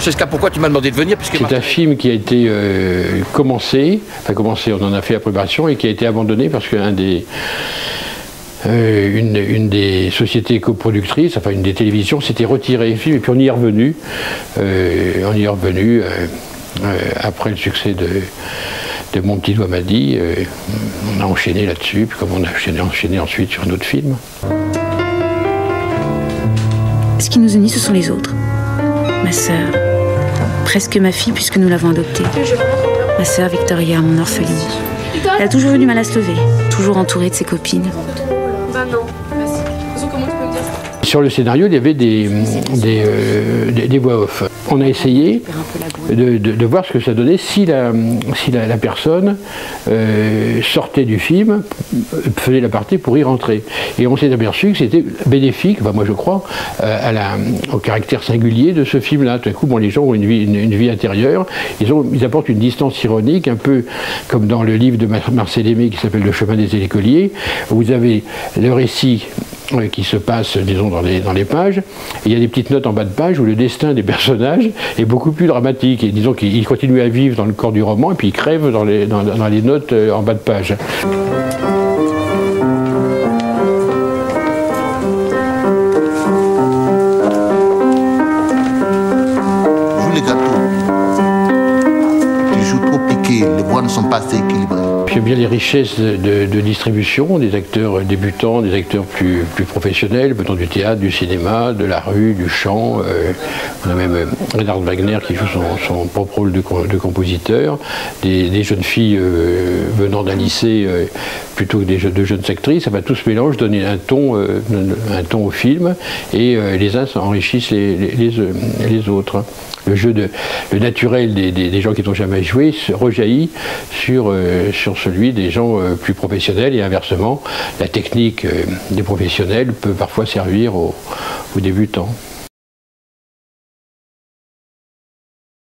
Francesca, pourquoi tu m'as demandé de venir? C'est un film qui a été commencé, on en a fait la préparation et qui a été abandonné parce qu'un des... une des sociétés coproductrices, enfin une des télévisions, s'était retirée du film et puis on y est revenu. Après le succès de Mon petit doigt m'a dit, on a enchaîné là-dessus, puis comme on a enchaîné ensuite sur un autre film. Ce qui nous unit, ce sont les autres. Ma sœur, presque ma fille puisque nous l'avons adoptée. Ma sœur Victoria, mon orpheline. Elle a toujours eu du mal à se lever, toujours entourée de ses copines. Sur le scénario, il y avait des voix off. On a essayé de voir ce que ça donnait si la personne sortait du film, faisait la partie pour y rentrer. Et on s'est aperçu que c'était bénéfique, enfin moi je crois, au caractère singulier de ce film-là. Tout à coup, bon, les gens ont une vie intérieure, ils apportent une distance ironique, un peu comme dans le livre de Marcel Aimé qui s'appelle Le chemin des écoliers. Vous avez le récit qui se passe, disons, dans les pages. Et il y a des petites notes en bas de page où le destin des personnages est beaucoup plus dramatique. Et disons qu'ils continuent à vivre dans le corps du roman et puis ils crèvent dans les notes en bas de page. Joue les gâteaux. Tu joues trop piqué, les voix ne sont pas assez équilibrées. J'aime bien les richesses de distribution, des acteurs débutants, des acteurs plus professionnels, venant du théâtre, du cinéma, de la rue, du chant. On a même Reinhard Wagner qui joue son propre rôle de compositeur, des jeunes filles venant d'un lycée plutôt que de jeunes actrices. Ça va tout ce mélange donner un ton au film et les uns enrichissent les autres. Le naturel des gens qui n'ont jamais joué se rejaillit sur celui des gens plus professionnels et inversement, la technique des professionnels peut parfois servir aux débutants.